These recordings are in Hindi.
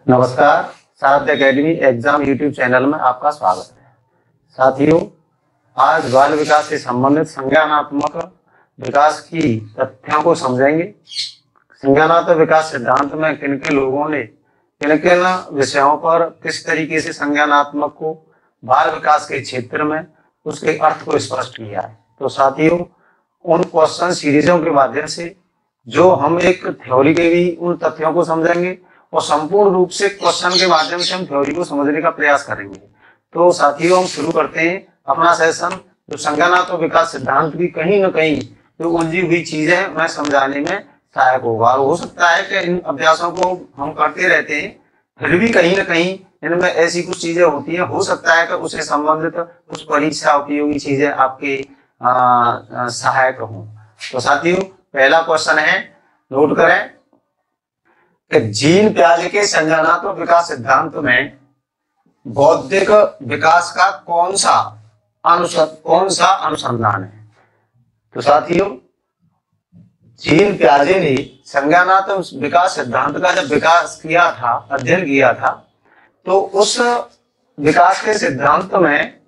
नमस्कार। सारथी एकेडमी एग्जाम यूट्यूब चैनल में आपका स्वागत है। साथियों, आज बाल विकास से संबंधित संज्ञानात्मक विकास की तथ्यों को समझेंगे। संज्ञानात्मक विकास सिद्धांत में किन किन लोगों ने किन किन विषयों पर किस तरीके से संज्ञानात्मक को बाल विकास के क्षेत्र में उसके अर्थ को स्पष्ट किया है। तो साथियों, उन क्वेश्चन सीरीजों के माध्यम से जो हम एक थ्योरी के भी उन तथ्यों को समझेंगे और संपूर्ण रूप से क्वेश्चन के माध्यम से हम थ्योरी को समझने का प्रयास करेंगे। तो साथियों, हम शुरू करते हैं अपना सेशन। जो संज्ञानात्मक विकास सिद्धांत की कहीं न कहीं जो उलझी हुई चीजें हैं उन्हें समझाने में सहायक होगा। और हो सकता है कि इन अभ्यासों को हम करते रहते हैं, फिर भी कहीं न कहीं इनमें ऐसी कुछ चीजें होती हैं, हो सकता है कि उससे संबंधित कुछ परीक्षा उपयोगी चीजें आपके सहायक हों। तो साथियों, पहला क्वेश्चन है, नोट करें कि जीन पियाजे के संज्ञानात्मक विकास सिद्धांत में बौद्धिक विकास का कौन सा अनुसंधान है। तो साथियों, जीन पियाजे ने संज्ञानात्मक विकास सिद्धांत का जब विकास किया था, अध्ययन किया था, तो उस विकास के सिद्धांत में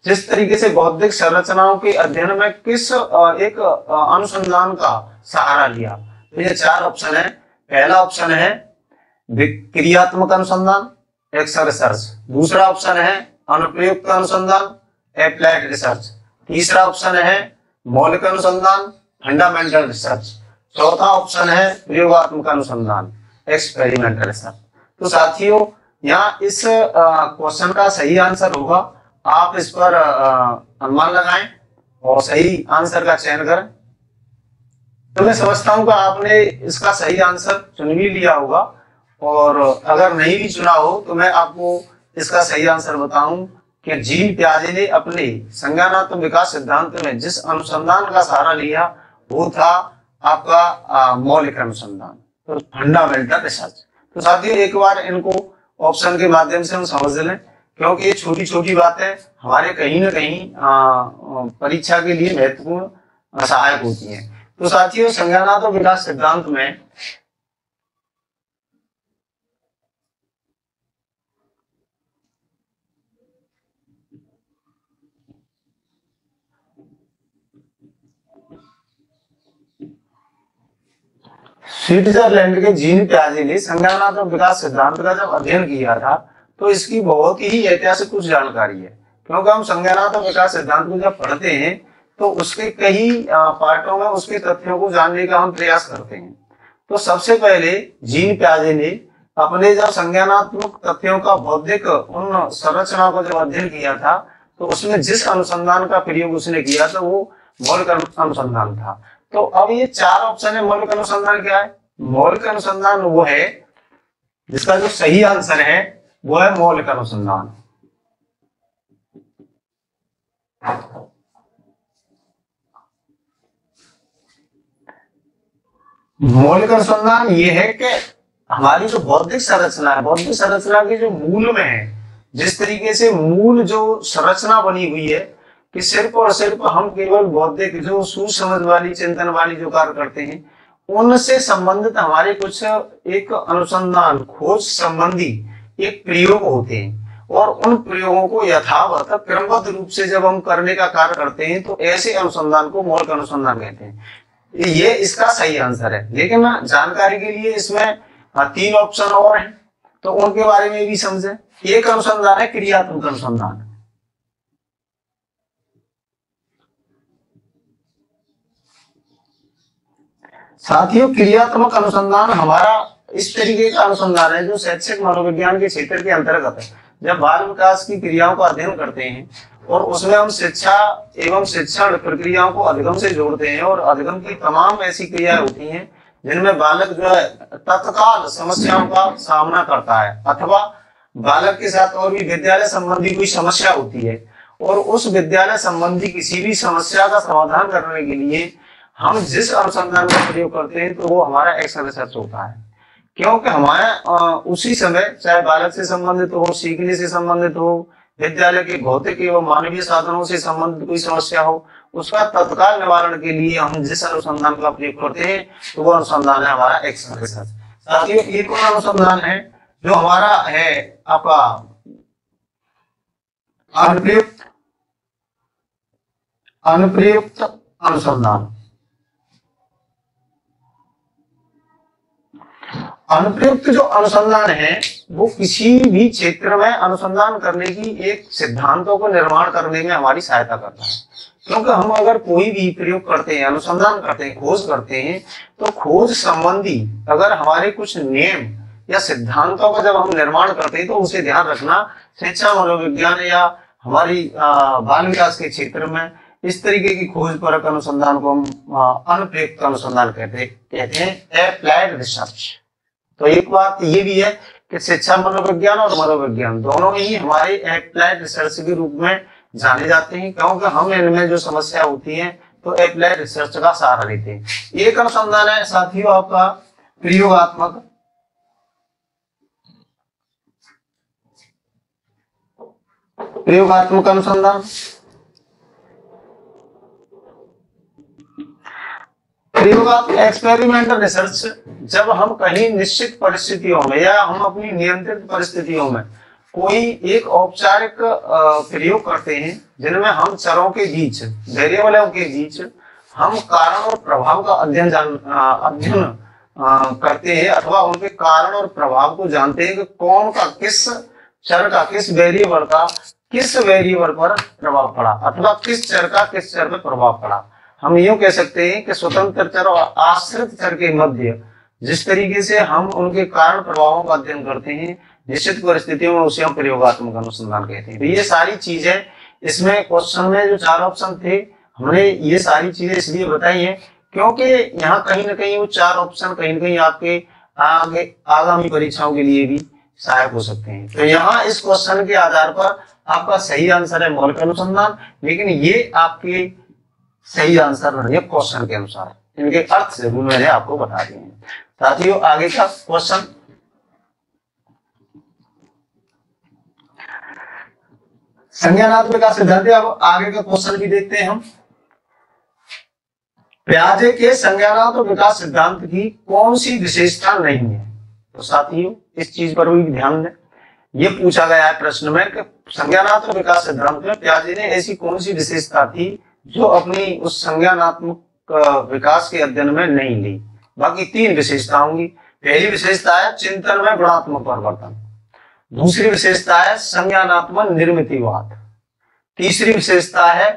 जिस तरीके से बौद्धिक संरचनाओं के अध्ययन में किस एक अनुसंधान का सहारा लिया, तो ये चार ऑप्शन है। पहला ऑप्शन है क्रियात्मक अनुसंधान, एक्शन रिसर्च। दूसरा ऑप्शन है अनुप्रयुक्त अनुसंधान, एप्लाइड रिसर्च। तीसरा ऑप्शन है मौलिक अनुसंधान, फंडामेंटल रिसर्च। चौथा ऑप्शन है प्रयोगात्मक अनुसंधान, एक्सपेरिमेंटल रिसर्च। तो साथियों, यहाँ इस क्वेश्चन का सही आंसर होगा, आप इस पर अनुमान लगाएं और सही आंसर का चयन करें। तो मैं समझता हूं कि आपने इसका सही आंसर चुन भी लिया होगा, और अगर नहीं भी चुना हो तो मैं आपको इसका सही आंसर बताऊं कि जीन पियाजे ने अपने संज्ञानात्मक विकास सिद्धांत में जिस अनुसंधान का सहारा लिया वो था आपका मौलिक अनुसंधान, तो फंडामेंटल रिसर्च। तो साथियों, एक बार इनको ऑप्शन के माध्यम से हम समझ लें, क्योंकि ये छोटी छोटी बातें हमारे कहीं ना कहीं परीक्षा के लिए महत्वपूर्ण सहायक होती हैं। तो साथियों, संज्ञानात्मक विकास सिद्धांत में स्विट्जरलैंड के जीन पियाजे ने संज्ञानात्मक विकास सिद्धांत का जब अध्ययन किया था, तो इसकी बहुत ही ऐतिहासिक कुछ जानकारी है। क्योंकि हम संज्ञानात्मक विकास सिद्धांत को जब पढ़ते हैं तो उसके कई पार्टों में उसके तथ्यों को जानने का हम प्रयास करते हैं। तो सबसे पहले जीन पियाजे ने अपने जब संज्ञानात्मक तथ्यों का बौद्धिक उन संरचनाओं का जब अध्ययन किया था, तो उसमें जिस अनुसंधान का प्रयोग उसने किया था वो मौलिक अनुसंधान था। तो अब ये चार ऑप्शन है, मौलिक अनुसंधान क्या है? मौलिक अनुसंधान वो है जिसका जो सही आंसर है वो है मौलिक अनुसंधान। मौलिक अनुसंधान ये है कि हमारी जो बौद्धिक संरचना है, बौद्धिक संरचना के जो मूल में है, जिस तरीके से मूल जो संरचना बनी हुई है कि सिर्फ और सिर्फ हम केवल बौद्धिक जो सूझ समझ वाली चिंतन वाली जो कार्य करते हैं उनसे संबंधित हमारे कुछ एक अनुसंधान खोज संबंधी एक प्रयोग होते हैं, और उन प्रयोगों को यथावत क्रमबद्ध रूप से जब हम करने का कार्य करते हैं तो ऐसे अनुसंधान को मौलिक अनुसंधान कहते हैं। ये इसका सही आंसर है। लेकिन जानकारी के लिए इसमें तीन ऑप्शन और हैं, तो उनके बारे में भी समझें। एक अनुसंधान है क्रियात्मक अनुसंधान। साथियों, क्रियात्मक अनुसंधान हमारा इस तरीके का अनुसंधान है जो शैक्षिक मनोविज्ञान के क्षेत्र के अंतर्गत है। जब बाल विकास की क्रियाओं का अध्ययन करते हैं और उसमें हम शिक्षा एवं शिक्षण प्रक्रियाओं को अधिगम से जोड़ते हैं, और अधिगम की तमाम ऐसी क्रियाएं होती हैं जिनमें बालक जो है तत्काल समस्याओं का सामना करता है, अथवा बालक के साथ और भी विद्यालय संबंधी कोई समस्या होती है, और उस विद्यालय संबंधी किसी भी समस्या का समाधान करने के लिए हम जिस अनुसंधान का प्रयोग करते हैं तो वो हमारा एक्शन रिसर्च होता है। क्योंकि हमारा उसी समय चाहे बालक से संबंधित हो, सीखने से संबंधित हो, विद्यालय के भौतिक एवं मानवीय साधनों से संबंधित कोई समस्या हो, उसका तत्काल निवारण के लिए हम जिस अनुसंधान का प्रयोग करते हैं तो वो अनुसंधान है हमारा एक्शन रिसर्च। साथियों, ये कौन अनुसंधान है? जो हमारा है आपका अनुप्रयुक्त अनुसंधान। अनुप्रयुक्त जो अनुसंधान है वो किसी भी क्षेत्र में अनुसंधान करने की एक सिद्धांतों को निर्माण करने में हमारी सहायता करता है। क्योंकि हम अगर कोई भी प्रयोग करते हैं, अनुसंधान करते हैं, खोज करते हैं, तो खोज संबंधी अगर हमारे कुछ नियम या सिद्धांतों का जब हम निर्माण करते हैं तो उसे ध्यान रखना। शिक्षा, मनोविज्ञान या हमारी बाल विकास के क्षेत्र में इस तरीके की खोज परक अनुसंधान को हम अनुप्रयुक्त अनुसंधान कहते हैं, अप्लाइड रिसर्च। तो एक बात ये भी है कि शिक्षा, मनोविज्ञान और मनोविज्ञान दोनों ही हमारे अप्लाइड रिसर्च के रूप में जाने जाते हैं, क्योंकि हम इनमें जो समस्या होती है तो अप्लाइड रिसर्च का सहारा लेते हैं। एक अनुसंधान है साथियों आपका प्रयोगात्मक। प्रयोगात्मक अनुसंधान, प्रयोगात्मक एक्सपेरिमेंटल रिसर्च, जब हम कहीं निश्चित परिस्थितियों में या हम अपनी नियंत्रित परिस्थितियों में कोई एक औपचारिक प्रयोग करते हैं जिनमें हम चरों के बीच, वेरिएबलों के बीच हम कारण और प्रभाव का अध्ययन करते हैं, अथवा उनके कारण और प्रभाव को जानते हैं कि कौन का किस चर का किस वेरिएबल का किस वेरिएबल पर प्रभाव पड़ा, अथवा किस चर का किस चर पर प्रभाव पड़ा। हम यूं कह सकते हैं कि स्वतंत्र चर और आश्रित चर के मध्य जिस तरीके से हम उनके कारण प्रभावों का अध्ययन करते हैं निश्चित परिस्थितियों में, उसे हम प्रयोगात्मक अनुसंधान कहते हैं। तो ये सारी चीजें इसमें क्वेश्चन में जो 4 ऑप्शन थे, हमने ये सारी चीजें इसलिए बताई हैं क्योंकि यहाँ कहीं ना कहीं वो 4 ऑप्शन कहीं ना कहीं आपके आगे आगामी परीक्षाओं के लिए भी सहायक हो सकते हैं। तो यहाँ इस क्वेश्चन के आधार पर आपका सही आंसर है मौलिक अनुसंधान, लेकिन ये आपके सही आंसर नहीं है क्वेश्चन के अनुसार, इनके अर्थ जरूर मैंने आपको बता दिए हैं। साथियों आगे का क्वेश्चन, संज्ञानात्मक का सिद्धांत। अब आगे का क्वेश्चन भी देखते हैं हम। प्याजे के संज्ञानात्मक विकास सिद्धांत की कौन सी विशेषता नहीं है? तो साथियों इस चीज पर भी ध्यान दें, ये पूछा गया है प्रश्न में कि संज्ञानात्मक विकास सिद्धांत में प्याजे ने ऐसी कौन सी विशेषता थी जो अपनी उस संज्ञानात्मक विकास के अध्ययन में नहीं ली। बाकी 3 विशेषता होंगी। पहली विशेषता है चिंतन में गुणात्मक परिवर्तन, दूसरी विशेषता है संज्ञानात्मक निर्मितिवाद, तीसरी विशेषता है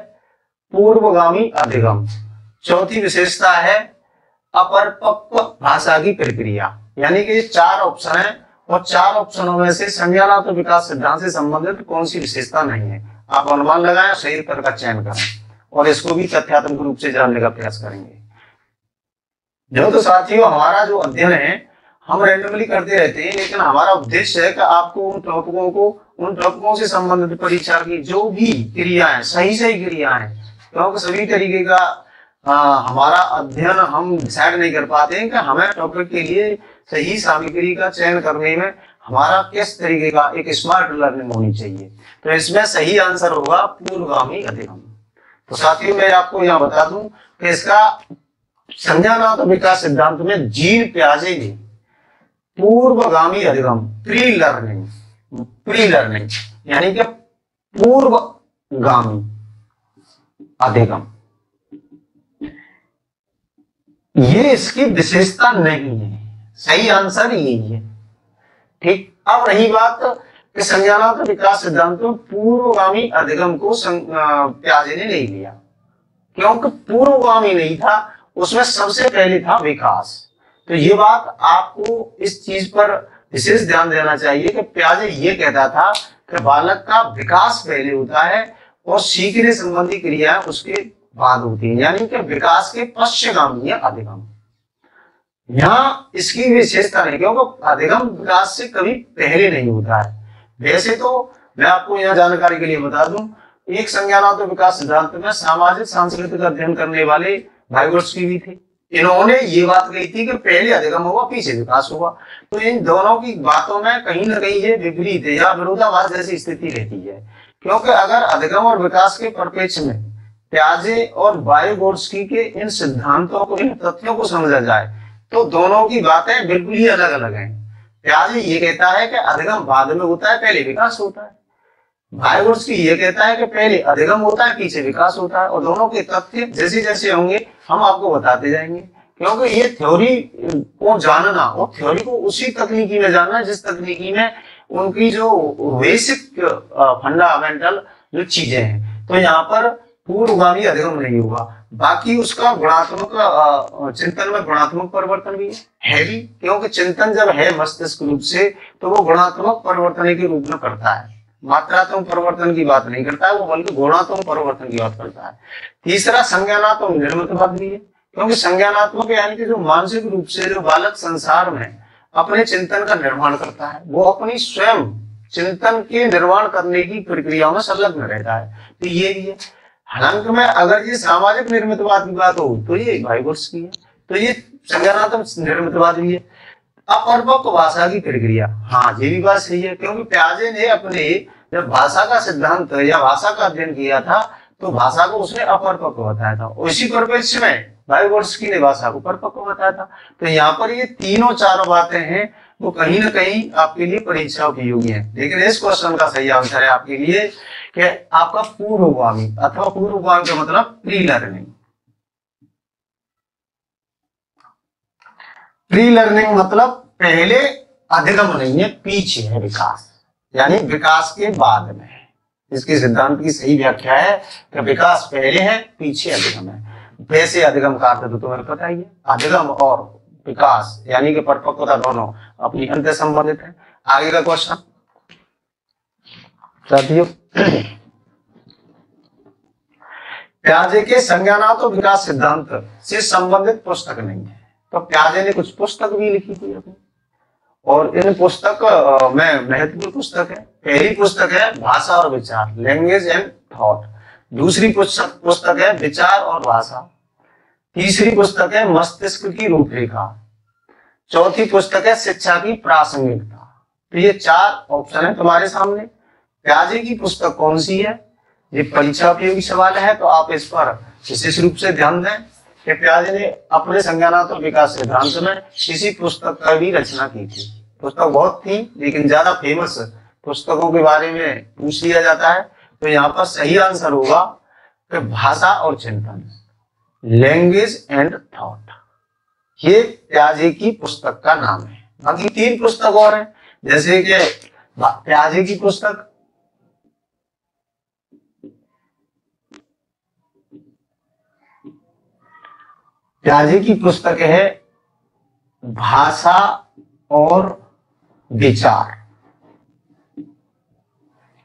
पूर्वगामी अधिगम, चौथी विशेषता है अपरिपक्व भाषा की प्रक्रिया। यानी कि 4 ऑप्शन है और 4 ऑप्शनों में से संज्ञानात्मक विकास सिद्धांत से संबंधित कौन सी विशेषता नहीं है। आप अनुमान लगाएं, सही उत्तर का चयन करें और इसको भी तथ्यात्मक रूप से जानने का प्रयास करेंगे। जो तो साथियों हमारा जो अध्ययन है हम रैंडमली करते रहते हैं, लेकिन हमारा उद्देश्य है कि आपको उन टॉपिकों से संबंधित परीक्षा की जो भी क्रियाएं, सही क्रियाएं, क्योंकि सभी तरीके का हमारा अध्ययन हम डिसाइड नहीं कर पाते हैं कि हमें टॉपिक के लिए सही सामग्री का चयन करने में हमारा किस तरीके का एक स्मार्ट लर्निंग होनी चाहिए। तो इसमें सही आंसर होगा पूर्वगामी अधिगम। तो साथियों मैं आपको यहाँ बता दूं कि इसका संज्ञानात्मक विकास सिद्धांत में जीन प्याजे ने पूर्वगामी अधिगम, प्री लर्निंग यानी कि पूर्वगामी अधिगम, ये इसकी विशेषता नहीं है। सही आंसर यही है। ठीक, अब रही बात कि संज्ञानात्मक विकास सिद्धांत में पूर्वगामी अधिगम को प्याजे ने नहीं लिया, क्योंकि पूर्वगामी नहीं था, उसमें सबसे पहले था विकास। तो ये बात आपको इस चीज पर विशेष ध्यान देना चाहिए कि प्याजे ये कहता था कि बालक का विकास पहले होता है और सीखने संबंधी क्रिया उसके बाद होती है, यानी कि विकास के पश्चगामी है अधिगम। यहाँ इसकी विशेषता नहीं, क्योंकि अधिगम विकास से कभी पहले नहीं होता है। वैसे तो मैं आपको यहाँ जानकारी के लिए बता दूं, एक संज्ञानात्मक विकास सिद्धांत में सामाजिक सांस्कृतिक अध्ययन करने वाले वाइगोट्स्की भी थे। इन्होंने ये बात कही थी कि पहले अधिगम होगा पीछे विकास होगा। तो इन दोनों की बातों में कहीं ना कहीं ये विपरीत है या विरोधाभास जैसी स्थिति रहती है, क्योंकि अगर अधिगम और विकास के परिप्रेक्ष्य में प्याजे और वाइगोट्स्की के इन सिद्धांतों को, इन तथ्यों को समझा जाए तो दोनों की बातें बिल्कुल ही अलग अलग हैं। प्याजे ये कहता है कि अधिगम बाद में होता है, पहले विकास होता है। वाइगोत्स्की ये कहता है कि पहले अधिगम होता है, पीछे विकास होता है। और दोनों के तथ्य जैसे जैसे होंगे हम आपको बताते जाएंगे, क्योंकि ये थ्योरी को जानना और थ्योरी को उसी तकनीकी में जानना जिस तकनीकी में उनकी जो बेसिक फंडामेंटल जो चीजें हैं। तो यहाँ पर पूर्वगामी अधिगम नहीं होगा, बाकी उसका गुणात्मक चिंतन में गुणात्मक परिवर्तन भी है भी, क्योंकि चिंतन जब है मस्तिष्क रूप से तो वो गुणात्मक परिवर्तन के रूप में करता है, मात्रात्मक परिवर्तन की बात नहीं करता है वो, बल्कि गुणात्मक परिवर्तन की बात करता है। तीसरा संज्ञानात्मक निर्मितवाद भी है, क्योंकि संज्ञानात्मक यानी कि जो मानसिक रूप से जो बालक संसार में अपने चिंतन का निर्माण करता है, वो अपनी स्वयं चिंतन के निर्माण करने की प्रक्रिया में संलग्न रहता है, तो ये भी है। हालांकि में अगर ये सामाजिक निर्मितवाद की बात हो तो ये वाइगोत्स्की है, तो ये संज्ञानात्मक निर्मितवाद भी है। अपरिपक्व भाषा की प्रक्रिया, हाँ ये भी बात सही है, क्योंकि प्याजे ने अपने जब भाषा का सिद्धांत या भाषा का अध्ययन किया था तो भाषा को उसने अपरिपक्व बताया था, उसी परिप्रेक्ष्य में वाइगोत्स्की ने भाषा को परिपक्व बताया था। तो यहाँ पर ये तीनों चारों बातें हैं वो कहीं ना कहीं आपके लिए परीक्षा उपयोगी है। लेकिन इस क्वेश्चन का सही आंसर है आपके लिए कि आपका पूर्वगामी अथवा पूर्वगामी का मतलब प्री लर्निंग। प्री लर्निंग मतलब पहले अधिगम नहीं है, पीछे है विकास, यानी विकास के बाद में। इसके सिद्धांत की सही व्याख्या है कि विकास पहले है, पीछे अधिगम है। वैसे अधिगम का अर्थ तो तुम्हें पता ही है, अधिगम और विकास यानी कि परिपक्वता दोनों अपनी अंत संबंधित है। आगे का क्वेश्चन साथियों, प्याजे के संज्ञानात्मक विकास सिद्धांत से संबंधित पुस्तक नहीं है, तो प्याजे ने कुछ पुस्तक भी लिखी थी अपनी, और इन पुस्तक में महत्वपूर्ण पुस्तक है। पहली पुस्तक है भाषा और विचार, लैंग्वेज एंड थॉट। दूसरी पुस्तक है विचार और भाषा। तीसरी पुस्तक है मस्तिष्क की रूपरेखा। चौथी पुस्तक है शिक्षा की प्रासंगिकता। तो ये चार ऑप्शन है तुम्हारे सामने। प्याजे की पुस्तक कौन सी है, ये परीक्षा उपयोगी सवाल है, तो आप इस पर विशेष रूप से ध्यान दें कि प्याजे ने अपने संज्ञानात्मक विकास सिद्धांत में किसी पुस्तक का भी रचना की थी। पुस्तक बहुत थी, लेकिन ज्यादा फेमस पुस्तकों के बारे में पूछ लिया जाता है, तो यहाँ पर सही आंसर होगा कि भाषा और चिंतन, लैंग्वेज एंड थॉट। ये प्याजे की पुस्तक का नाम है। बाकी तीन पुस्तक और हैं, जैसे कि प्याजे की पुस्तक है भाषा और विचार,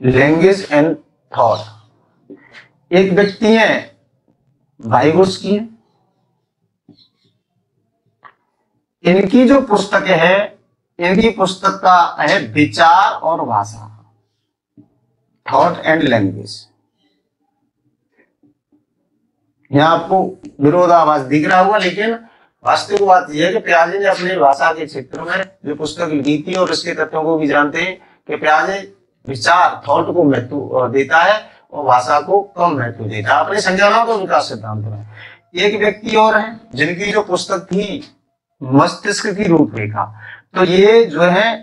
लैंग्वेज एंड थॉट। एक व्यक्ति है वाइगोत्स्की है, इनकी जो पुस्तक है, इनकी पुस्तक का है विचार और भाषा, थॉट एंड लैंग्वेज। यहाँ आपको विरोधाभास दिख रहा होगा, लेकिन वास्तविक बात यह है कि प्याजे ने अपने भाषा के क्षेत्र में जो पुस्तक लिखी थी, और इसके तथ्यों को भी जानते हैं कि प्याजे विचार थॉट को महत्व देता है और भाषा को कम महत्व देता है अपने संज्ञानात्मक विकास सिद्धांत में। एक व्यक्ति और है जिनकी जो पुस्तक थी मस्तिष्क की रूपरेखा, तो ये जो है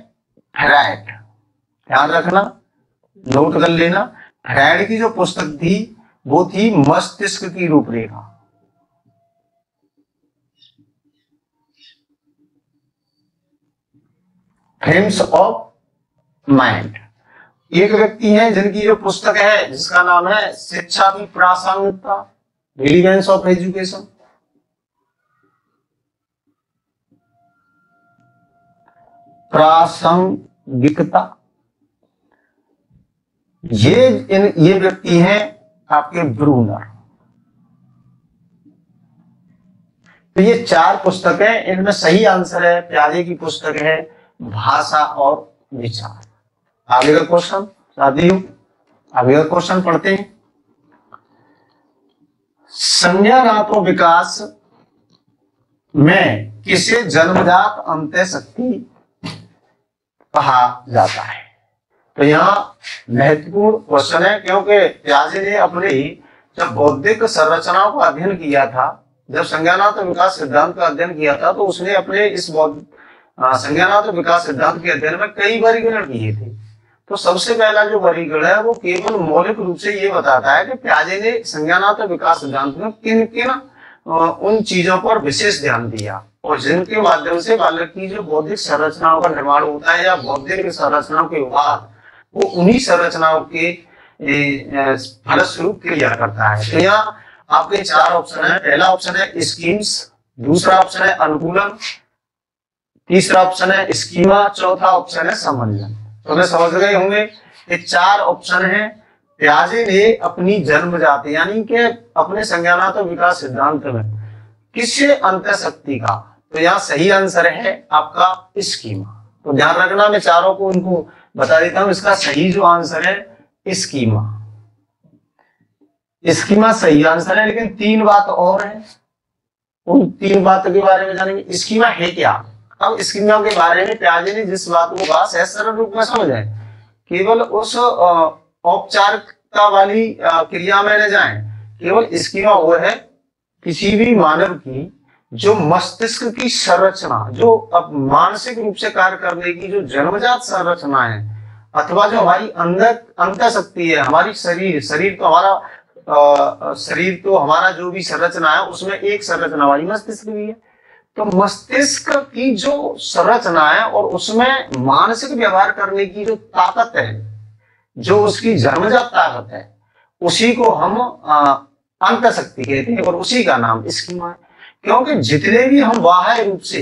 फ्रायड, ध्यान रखना, नोट कर लेना। फ्रायड की जो पुस्तक थी वो थी मस्तिष्क की रूपरेखा। Frames of mind. एक व्यक्ति है जिनकी जो पुस्तक है जिसका नाम है शिक्षा की प्रासंगिकता, रिलीवेंस ऑफ एजुकेशन। प्रासंगिकता। ये व्यक्ति हैं आपके ब्रूनर। तो ये चार पुस्तक है, इनमें सही आंसर है प्याजे की पुस्तक है भाषा और विचार। आगे का क्वेश्चन साथियों, आगे का क्वेश्चन पढ़ते हैं। संज्ञानात्मक विकास में किसे जन्मजात अंतः शक्ति कहा जाता है? तो यहाँ महत्वपूर्ण क्वेश्चन है, क्योंकि प्याजे ने अपने जब बौद्धिक संरचनाओं का अध्ययन किया था, जब संज्ञानात्मक विकास सिद्धांत का अध्ययन किया था, तो उसने अपने इस संज्ञानात्मक विकास सिद्धांत के अध्ययन में कई वर्गीकरण किए थे। तो सबसे पहला जो वर्गीकरण है वो केवल मौलिक रूप से ये बताता है कि पियाजे ने संज्ञानात्मक विकास सिद्धांत में किन किन उन चीजों पर विशेष ध्यान दिया और जिनके माध्यम से बालक की जो बौद्धिक संरचनाओं का निर्माण होता है या बौद्धिक संरचनाओं के बाद वो उन्हीं संरचनाओं के फलस्वरूप क्रिया करता है। तो यहाँ आपके 4 ऑप्शन है। पहला ऑप्शन है स्कीम्स, दूसरा ऑप्शन है अनुकूलन, तीसरा ऑप्शन है स्कीमा, चौथा ऑप्शन है समंजन। तो मैं समझ गए होंगे ये 4 ऑप्शन है। पियाजे ने अपनी जन्मजात यानी कि अपने संज्ञानात्मक विकास सिद्धांत में किस अंतःशक्ति का, तो यहाँ सही आंसर है आपका स्कीमा। तो ध्यान रखना, मैं चारों को उनको बता देता हूं। इसका सही जो आंसर है स्कीमा, स्कीमा सही आंसर है। लेकिन 3 बात और है, उन 3 बातों के बारे में जानेंगे। स्कीमा है क्या? अब स्कीमा के बारे में पियाजे ने जिस बात को कहा सहज सरल रूप में समझ है, केवल उस औपचारिकता वाली क्रिया में न जाए। केवल स्कीमा वो है किसी भी मानव की जो मस्तिष्क की संरचना, जो अब मानसिक रूप से कार्य करने की जो जन्मजात संरचना है, अथवा जो हमारी अंदर अंतःशक्ति है, हमारी शरीर तो हमारा जो भी संरचना है उसमें एक संरचना हमारी मस्तिष्क भी है। तो मस्तिष्क की जो संरचना है और उसमें मानसिक व्यवहार करने की जो ताकत है, जो उसकी जन्मजात ताकत है, उसी को हम अंतःशक्ति कहते हैं और उसी का नाम स्कीमा है। क्योंकि जितने भी हम बाह्य रूप से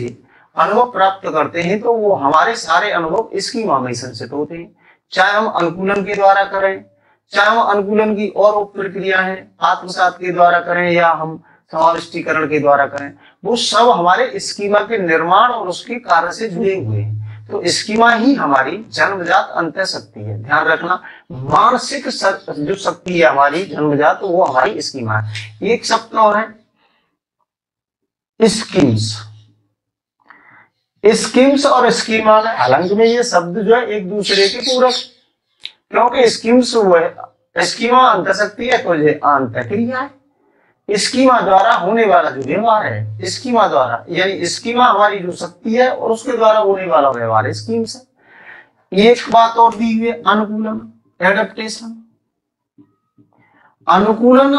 अनुभव प्राप्त करते हैं तो वो हमारे सारे अनुभव स्कीमा में संचित होते हैं। चाहे हम अनुकूलन के द्वारा करें, चाहे हम अनुकूलन की और प्रक्रिया है आत्मसात के द्वारा करें या हम समाविष्टीकरण के द्वारा करें, वो सब हमारे स्कीमा के निर्माण और उसके कार्य से जुड़े हुए हैं। तो स्कीमा ही हमारी जन्मजात अंतःशक्ति है। ध्यान रखना, मानसिक जो शक्ति है हमारी जन्मजात, तो वो हमारी स्कीमा है। एक शब्द और है स्कीम्स। स्कीम्स और स्कीमा में हालांकि में ये शब्द जो है एक दूसरे के पूरक, क्योंकि स्कीम्स वो है, स्कीमा अंतःशक्ति है तो ये अंतःक्रिया है। स्कीमा द्वारा होने वाला जो व्यवहार है, स्कीमा द्वारा यानी स्कीमा हमारी जो शक्ति है और उसके द्वारा होने वाला व्यवहार स्कीम्स है। एक बात और दी हुई है अनुकूलन, एडेप्टेशन। अनुकूलन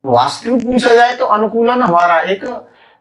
वास्तविक पूछा जाए तो अनुकूलन हमारा एक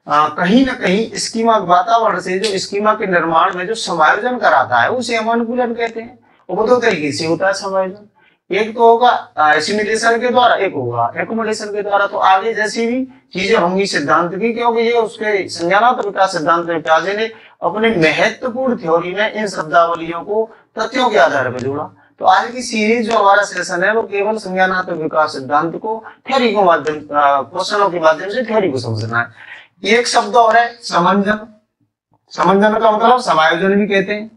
कहीं ना कहीं स्कीमा वातावरण से जो स्कीमा के निर्माण में जो समायोजन कराता है उसे हम अनुकूलन कहते हैं। वो 2 तरीके से होता है समायोजन, एक तो होगा एसिमिलेशन के द्वारा, एक होगा एकोमोडेशन के द्वारा। तो आगे जैसी भी चीजें होंगी सिद्धांत की, क्योंकि ये उसके संज्ञानात्मक विकास सिद्धांत में पियाजे ने अपने महत्वपूर्ण थ्योरी में इन शब्दावलियों को तथ्यों के आधार पर जोड़ा। तो आज की सीरीज जो हमारा सेशन है वो केवल संज्ञानात्मक विकास सिद्धांत को थ्योरी को माध्यम क्वेश्चनों के माध्यम से थ्योरी को समझना है। एक शब्द और है समंजन। समंजन का मतलब समायोजन भी कहते हैं,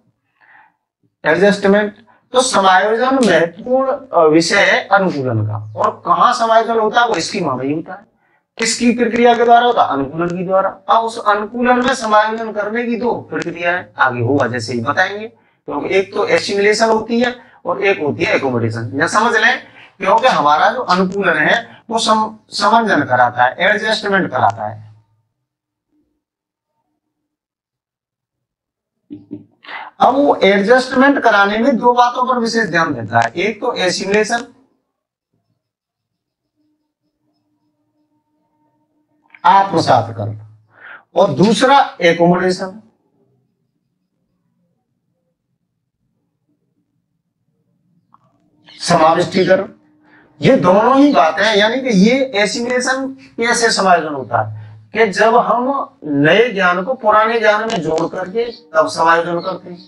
एडजस्टमेंट। तो समायोजन महत्वपूर्ण विषय है अनुकूलन का, और कहाँ समायोजन होता है वो स्कीमा में ही होता है। किसकी प्रक्रिया के द्वारा होता है? अनुकूलन की द्वारा। अब उस अनुकूलन में समायोजन करने की 2 प्रक्रिया है, आगे होगा जैसे ही बताएंगे। क्योंकि एक तो एसिमिलेशन होती है और एक होती है एकोमोडेशन। यह समझ लें, क्योंकि हमारा जो अनुकूलन है वो समंजन कराता है, एडजस्टमेंट कराता है। अब वो एडजस्टमेंट कराने में 2 बातों पर विशेष ध्यान देता है, एक तो एसिमिलेशन, आत्मसात कर, और दूसरा एकोमोडेशन, समाविष्टीकरण। ये दोनों ही बातें हैं, यानी कि ये एसिमिलेशन कैसे समायोजन होता है कि जब हम नए ज्ञान को पुराने ज्ञान में जोड़ करके तब समायोजन करते हैं,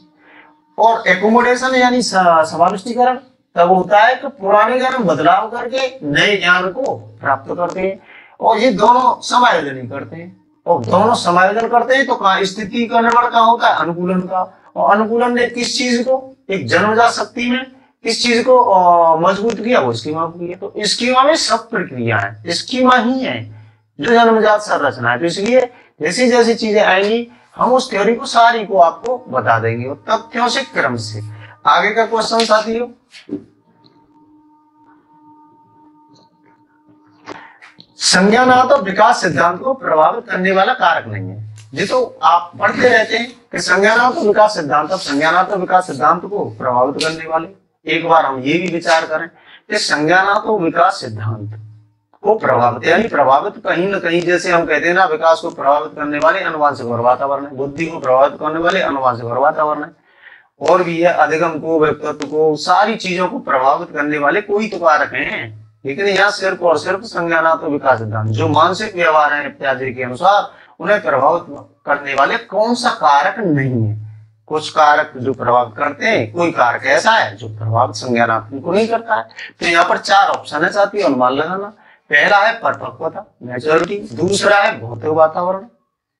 और एकोमोडेशन यानी समाविष्टीकरण तब होता है कि पुराने ज्ञान में बदलाव करके नए ज्ञान को प्राप्त करते हैं। और ये दोनों समायोजन ही करते हैं, और दोनों समायोजन करते हैं तो कहाँ स्थिति का निर्माण कहाँ होता है? अनुकूलन का। और अनुकूलन ने किस चीज को, एक जन्मजात शक्ति में किस चीज को मजबूत किया? वो स्कीमा को किया। तो स्कीमा में सब प्रक्रिया है, स्कीमा ही है जो जन्मजात संरचना है। तो इसलिए जैसी जैसी चीजें आएंगी हम उस थ्योरी को सारी को आपको बता देंगे, और तथ्यों से क्रम से। आगे का क्वेश्चन साथियों, संज्ञानात्मक विकास सिद्धांत को प्रभावित करने वाला कारक नहीं है। ये तो आप पढ़ते रहते हैं कि संज्ञानात्मक विकास सिद्धांत। अब संज्ञानात्मक विकास सिद्धांत को प्रभावित करने वाले, एक बार हम ये भी विचार करें कि संज्ञानात्मक विकास सिद्धांत को प्रभावित, यानी प्रभावित कहीं ना कहीं, जैसे हम कहते हैं ना, विकास को प्रभावित करने वाले अनुवांशिक और वातावरण है, बुद्धि को प्रभावित करने वाले अनुवांशिक और वातावरण है, और भी है अधिगम को, व्यक्तित्व को, सारी चीजों को प्रभावित करने वाले कोई तो कारक हैं। लेकिन यहाँ सिर्फ और सिर्फ संज्ञानात्मक विकास सिद्धांत जो मानसिक व्यवहार है इत्यादि के अनुसार उन्हें प्रभावित करने वाले कौन सा कारक नहीं है। कुछ कारक जो प्रभावित करते हैं, कोई कारक ऐसा है जो प्रभावित संज्ञानात्मक को नहीं करता है। तो यहाँ पर 4 ऑप्शन है साथियों, अनुमान लगाना। पहला है परिपक्वता, मैच्योरिटी, दूसरा है भौतिक वातावरण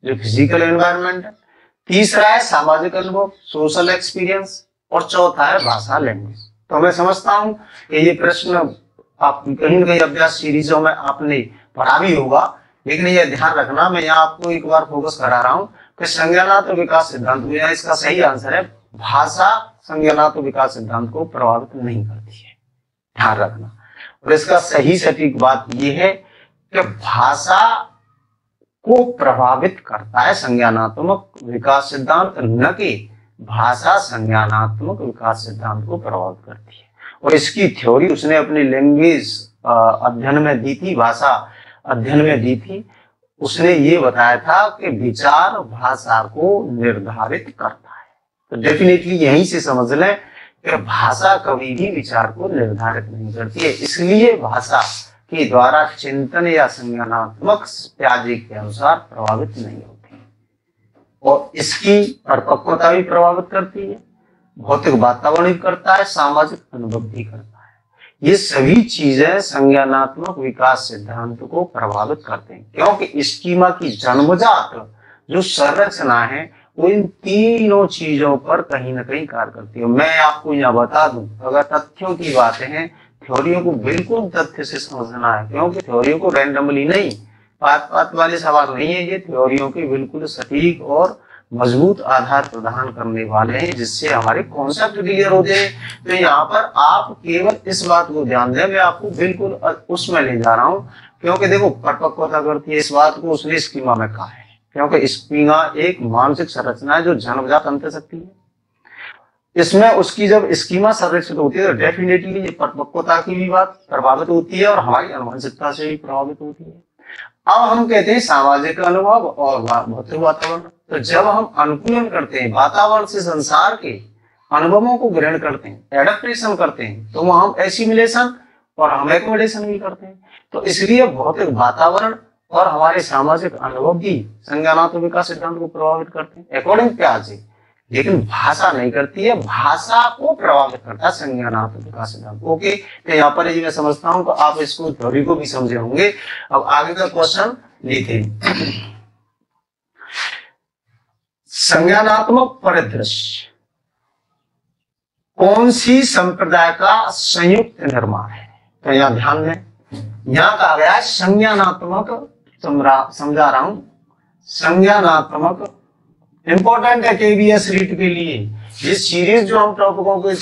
जो फिजिकल एनवायरनमेंट है, तीसरा है सामाजिक अनुभव, सोशल एक्सपीरियंस, और चौथा है भाषा, लैंग्वेज। तो मैं समझता हूं कि ये प्रश्न आप कहीं न कहीं अभ्यास सीरीजों में आपने पढ़ा भी होगा, लेकिन ये ध्यान रखना, मैं यहाँ आपको एक बार फोकस करा रहा हूँ कि संज्ञानात्मक विकास सिद्धांत को, यहाँ इसका सही आंसर है भाषा संज्ञानात्मक विकास सिद्धांत को प्रभावित नहीं करती है, ध्यान रखना। और इसका सही सटीक बात यह है कि भाषा को प्रभावित करता है संज्ञानात्मक विकास सिद्धांत, न कि भाषा संज्ञानात्मक विकास सिद्धांत को प्रभावित करती है। और इसकी थ्योरी उसने अपनी लैंग्वेज अध्ययन में दी थी, भाषा अध्ययन में दी थी। उसने ये बताया था कि विचार भाषा को निर्धारित करता है। तो डेफिनेटली यहीं से समझ लें कि भाषा कभी भी विचार को निर्धारित नहीं करती है, इसलिए भाषा के द्वारा चिंतन या संज्ञानात्मक प्याजे के अनुसार प्रभावित नहीं होती है। और इसकी परिपक्वता भी प्रभावित करती है, भौतिक वातावरण भी करता है, सामाजिक अनुभव भी करता है। ये सभी चीजें संज्ञानात्मक विकास सिद्धांत को प्रभावित करते हैं, क्योंकि स्कीमा की जन्मजात जो संरचना है वो इन तीनों चीजों पर कहीं ना कहीं कार्य करती है। मैं आपको यहाँ बता दूं, अगर तथ्यों की बातें हैं, थ्योरियों को बिल्कुल तथ्य से समझना है, क्योंकि थ्योरियों को रैंडमली नहीं, बात बात वाले सवाल नहीं है, ये थ्योरियों के बिल्कुल सटीक और मजबूत आधार प्रदान करने वाले हैं, जिससे हमारे कॉन्सेप्ट क्लियर होते हैं। तो यहाँ पर आप केवल इस बात को ध्यान दें, मैं आपको बिल्कुल उसमें ले जा रहा हूँ, क्योंकि देखो परिपक्वता करती है, इस बात को उसने स्कीमा में कहा है, क्योंकि स्कीमा एक मानसिक संरचना है जो जन्मजात अंतःशक्ति है। इसमें उसकी जब स्कीमा संरक्षित होती है तो डेफिनेटली ये परिपक्वता की भी बात प्रभावित होती है और हमारी आनुवंशिकता से भी प्रभावित होती है। अब हम कहते हैं सामाजिक अनुभव और भौतिक वातावरण। तो जब हम अनुकूलन करते हैं, वातावरण से संसार के अनुभवों को ग्रहण करते हैं, एडेप्टेशन करते हैं, तो वह हम एसिमिलेशन और हम एकोमोडेशन भी करते हैं। तो इसलिए भौतिक वातावरण और हमारे सामाजिक अनुभव भी संज्ञानात्मक विकास सिद्धांत को प्रभावित करते हैं अकॉर्डिंग पियाजे, लेकिन भाषा नहीं करती है, भाषा को प्रभावित करता है संज्ञानात्मक विकास सिद्धांत। ओके, तो यहाँ पर मैं समझता हूं तो आप इसको थ्योरी को भी समझे होंगे। अब आगे का क्वेश्चन लेते हैं। संज्ञानात्मक परिदृश्य कौन सी संप्रदाय का संयुक्त निर्माण है? तो यहाँ ध्यान दें, यहाँ कहा गया है संज्ञानात्मक, समझा रहा हूं, संज्ञानात्मक इंपॉर्टेंट है केबीएस रीट के लिए। ये सीरीज जो हम टॉपिकों के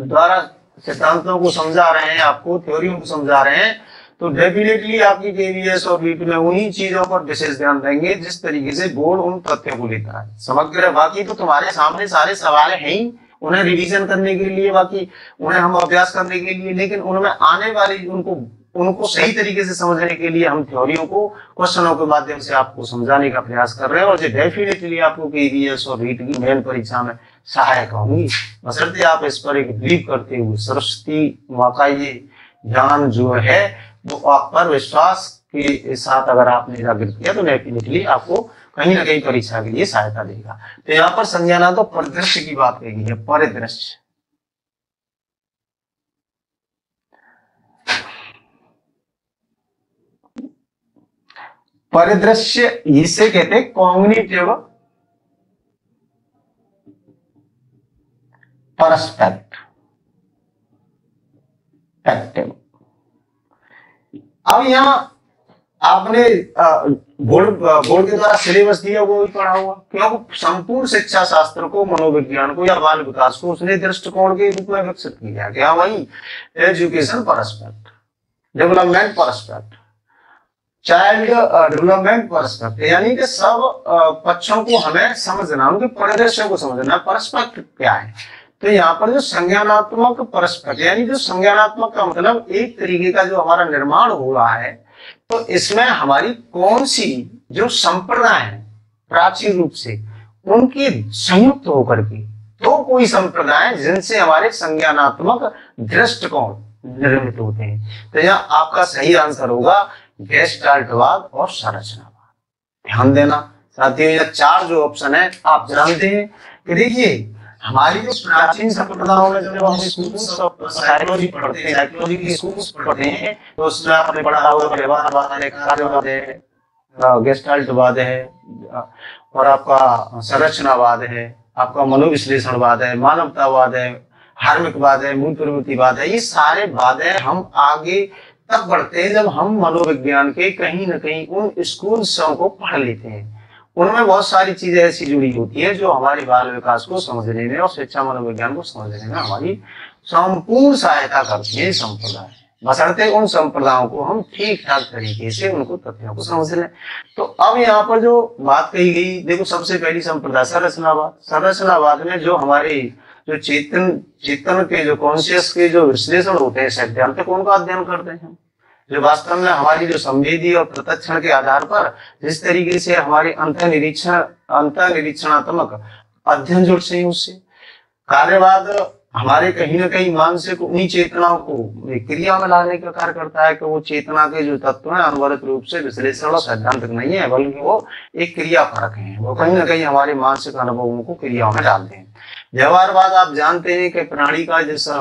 द्वारा सिद्धांतों को समझा रहे हैं, आपको थ्योरियों को समझा रहे हैं, तो डेफिनेटली आपकी केबीएस और रीट में उन्हीं चीजों पर विशेष ध्यान देंगे जिस तरीके से बोर्ड उन तथ्यों को लेता है। समग्र बाकी तो तुम्हारे सामने सारे सवाल हैं ही, उन्हें रिवीजन करने के लिए, बाकी उन्हें हम अभ्यास करने के लिए, लेकिन उनमें आने वाली उनको सही तरीके से समझने के लिए हम थ्योरियों को क्वेश्चनों के माध्यम से आपको समझाने का प्रयास कर रहे हैं, और जो डेफिनेटली आपको केबीएस और रीट की मेन परीक्षा में सहायक होंगी, बशर्ते आप इस पर एक बिलीव करते हुए सरस्वती माँ का ये ज्ञान जो है वो आप पर विश्वास के साथ अगर आपने जागृत किया तो डेफिनेटली आपको कहीं ना कहीं परीक्षा के लिए सहायता देगा। तो यहाँ पर संज्ञानात्मक परिदृश्य की बात कही गई है, परिदृश्य। परिदृश्य इसे कहते हैं कॉग्निटिव परस्पेक्ट एक्टिव। अब यहाँ आपने बोर्ड के द्वारा सिलेबस दिया वो भी पढ़ा हुआ, क्योंकि संपूर्ण शिक्षा शास्त्र को, मनोविज्ञान को या बाल विकास को उसने दृष्टिकोण के रूप में विकसित किया गया, वही education perspective, development perspective. Child development perspective, यानी कि सब पक्षों को हमें समझना, उनके परिदृश्य को समझना, पर्सपेक्टिव क्या है। तो यहाँ पर जो संज्ञानात्मक पर्सपेक्टिव, यानी जो संज्ञानात्मक का मतलब एक तरीके का जो हमारा निर्माण हो रहा है, तो इसमें हमारी कौन सी जो संप्रदाय है प्राचीन रूप से उनकी संयुक्त होकर के तो कोई संप्रदाय जिनसे हमारे संज्ञानात्मक दृष्टिकोण निर्मित होते हैं। तो यहाँ आपका सही आंसर होगा गेस्टाल्टवाद और संरचनावाद। ध्यान देना साथियों, ये चार जो ऑप्शन है आप जानते हैं कि देखिए हमारी जो प्राचीन संप्रदायों में जब हम साइकोलॉजी पढ़ते हैं, साइकोलॉजी की स्कूल्स पढ़ते हैं, तो उसमें आपने पढ़ा होगा व्यवहारवाद है, कार्यवाद है, गेस्टाल्टवाद है, और आपका संरचनावाद है, आपका मनोविश्लेषणवाद है, मानवतावाद है, धार्मिकवाद है, मूल प्रवृत्तिवाद है। ये सारे वाद है हम आगे तब बढ़ते हैं जब हम मनोविज्ञान के कहीं न कहीं उन स्कूल को पढ़ लेते हैं। उनमें बहुत सारी चीजें ऐसी जुड़ी होती है जो हमारे बाल विकास को समझने में और शिक्षा मनोविज्ञान को समझने में हमारी संपूर्ण सहायता करती है संप्रदाय, बशर्ते उन संप्रदायों को हम ठीक ठाक तरीके से उनको तथ्यों को समझ लें। तो अब यहाँ पर जो बात कही गई, देखो सबसे पहली संप्रदाय संरचनावाद। संरचनावाद में जो हमारे जो चेतन के जो कॉन्शियस के जो विश्लेषण होते हैं, सैद्धांतिक उनका अध्ययन करते हैं, जो वास्तव में हमारी जो संवेदी और प्रत्यक्षण के आधार पर जिस तरीके से हमारे अंतर्निरीक्षणात्मक अध्ययन जुड़ते हैं उससे। कार्यवाद हमारे कहीं ना कहीं मानसिक उन्हीं चेतनाओं को क्रिया में लाने का कार्य करता है कि वो चेतना के जो तत्व हैं अनवरत रूप से विश्लेषण और सैद्धांतिक नहीं है, बल्कि वो एक क्रिया फर्क है, वो कहीं ना कहीं हमारे मानसिक अनुभवों को क्रियाओं में डालते हैं। व्यवहारवाद आप जानते हैं कि प्राणी का जैसा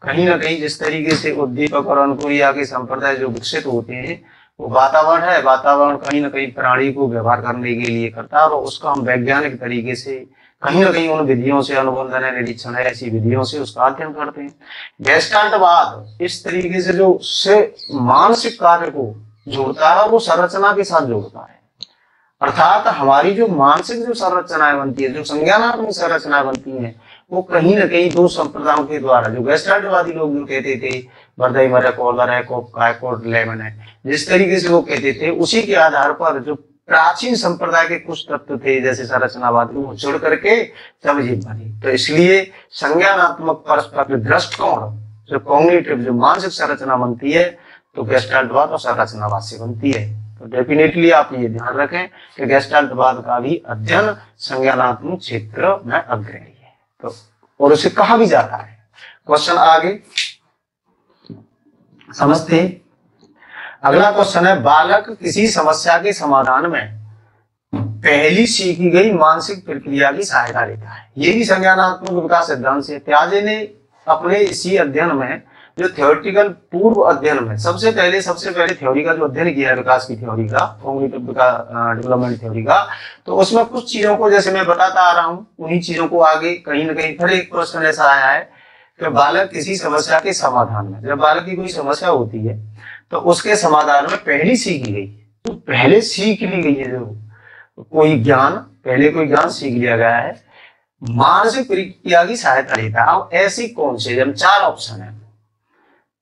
कहीं ना कहीं जिस तरीके से उद्दीपक और अनुक्रिया के संप्रदाय जो विकसित होते हैं वो वातावरण है, वातावरण कहीं ना कहीं प्राणी को व्यवहार करने के लिए करता है, और उसका हम वैज्ञानिक तरीके से कहीं ना कहीं उन विधियों से, अनुबंधन है, निरीक्षण है, ऐसी विधियों से उसका अध्ययन करते हैं। गेस्टाल्टवाद इस तरीके से जो मानसिक कार्य को जोड़ता है वो संरचना के साथ जोड़ता है, अर्थात हमारी जो मानसिक जो संरचनाएं बनती है, जो संज्ञानात्मक संरचनाएं बनती हैं, वो कहीं ना कहीं दो संप्रदायों के द्वारा, जो गेस्टाल्टवादी लोग जो कहते थे बर्दई मरे कॉलर है, कायकोट लेमन है, जिस तरीके से वो कहते थे, उसी के आधार पर जो प्राचीन संप्रदाय के कुछ तत्व थे जैसे संरचनावाद को जोड़ करके सब जीव बनी। तो इसलिए संज्ञानात्मक पर्सपेक्टिव दृष्टिकोण जो कॉग्निटिव जो मानसिक संरचना बनती है तो गेस्टाल्टवाद और संरचनावाद से बनती है। तो डेफिनेटली आप ये ध्यान रखें कि गेस्टाल्टवाद का भी अध्ययन संज्ञानात्मक क्षेत्र में अग्रणी है, तो और उसे कहा भी जाता है। क्वेश्चन आगे समझते हैं। अगला क्वेश्चन है, बालक किसी समस्या के समाधान में पहली सीखी गई मानसिक प्रक्रिया की सहायता लेता है। ये भी संज्ञानात्मक विकास सिद्धांत से पियाजे ने अपने इसी अध्ययन में जो थ्योरेटिकल पूर्व अध्ययन में सबसे पहले थ्योरी का जो अध्ययन किया है विकास की थ्योरी का, कॉग्निटिव डेवलपमेंट थ्योरी का, तो उसमें कुछ चीजों को जैसे मैं बताता आ रहा हूँ उन्हीं चीजों को आगे कहीं ना कहीं फिर एक क्वेश्चन ऐसा आया है कि बालक किसी समस्या के समाधान में, जब बालक की कोई समस्या होती है तो उसके समाधान में पहली सीखी गई, तो पहले सीख ली गई है जो कोई ज्ञान, पहले कोई ज्ञान सीख लिया गया है, मानसिक प्रक्रिया की सहायता लेता है। अब ऐसी कौन सी, जब चार ऑप्शन है,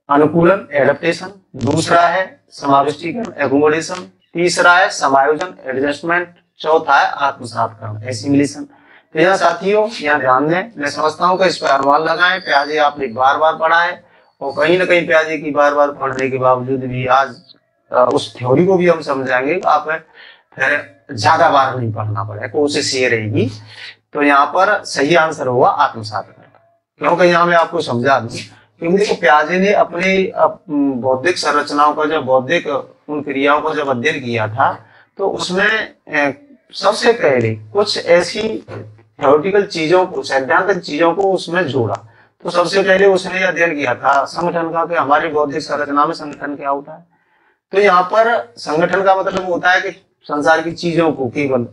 अनुकूलन एडेप्टेशन, दूसरा है समाविष्टीकरण एकोमोडेशन, तीसरा है समायोजन एडजस्टमेंट, चौथा है आत्मसातकरण एसिमिलेशन। तो यहाँ साथियों यहाँ ध्यान दें, मैं समझता हूँ कि इस पर अनुमान लगाएं। पियाजे आपने बार बार पढ़ा है और कहीं ना कहीं पियाजे की बार बार पढ़ने के बावजूद भी आज उस थ्योरी को भी हम समझाएंगे, आप फिर ज्यादा बार नहीं पढ़ना पड़ेगा, कोशिश ये रहेगी। तो यहाँ पर सही आंसर होगा आत्मसातकरण, क्योंकि यहाँ मैं आपको समझा दूं क्योंकि देखो पियाजे ने अपने बौद्धिक संरचनाओं का जब बौद्धिक उन क्रियाओं का जब अध्ययन किया था तो उसमें सबसे पहले कुछ ऐसी थ्योरेटिकल चीजों को, सैद्धांतिक चीजों को उसमें जोड़ा। तो सबसे पहले उसने अध्ययन किया था संगठन का, कि हमारी बौद्धिक संरचना में संगठन क्या होता है। तो यहाँ पर संगठन का मतलब होता है कि संसार की चीजों को केवल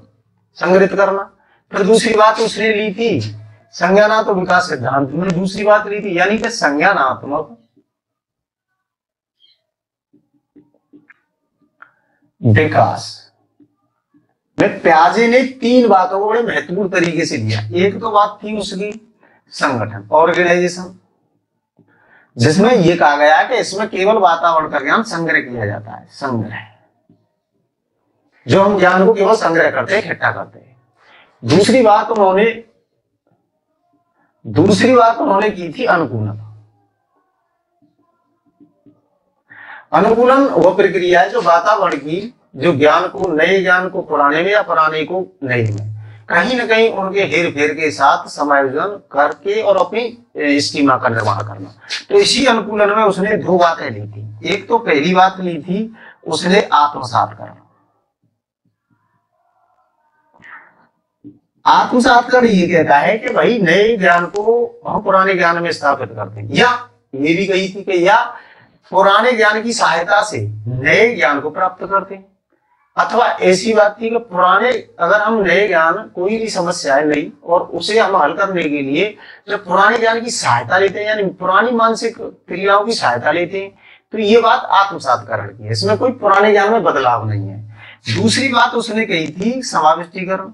संग्रहित करना। फिर दूसरी बात उसने ली थी संज्ञानात्मक विकास सिद्धांत में, दूसरी बात ली थी, यानी कि संज्ञानात्मक विकास में पियाजे ने तीन बातों को बड़े महत्वपूर्ण तरीके से लिया। एक तो बात थी उसकी संगठन, ऑर्गेनाइजेशन, जिसमें यह कहा गया है कि इसमें केवल वातावरण का ज्ञान संग्रह किया जाता है, संग्रह जो हम ज्ञान को केवल संग्रह करते हैं, इकट्ठा करते हैं। दूसरी बात उन्होंने की थी अनुकूलन। अनुकूलन वह प्रक्रिया है जो वातावरण की, जो ज्ञान को, नए ज्ञान को पुराने में या पुराने को नए में कहीं न कहीं उनके हेर फेर के साथ समायोजन करके और अपनी स्कीमा का निर्माण करना। तो इसी अनुकूलन में उसने दो बातें ली थी। एक तो पहली बात ली थी उसने आत्मसात करना। आत्मसात कर ये कहता है कि भाई नए ज्ञान को हम पुराने ज्ञान में स्थापित करते हैं, या ये भी कही थी कि या पुराने ज्ञान की सहायता से नए ज्ञान को प्राप्त करते हैं, अथवा ऐसी बात थी कि पुराने, अगर हम नए ज्ञान, कोई भी समस्या है नई और उसे हम हल करने के लिए जब पुराने ज्ञान की सहायता लेते हैं, यानी पुरानी मानसिक क्रियाओं की सहायता लेते हैं, तो ये बात आत्मसातकरण की है, इसमें कोई पुराने ज्ञान में बदलाव नहीं है। दूसरी बात उसने कही थी समाविष्टीकरण।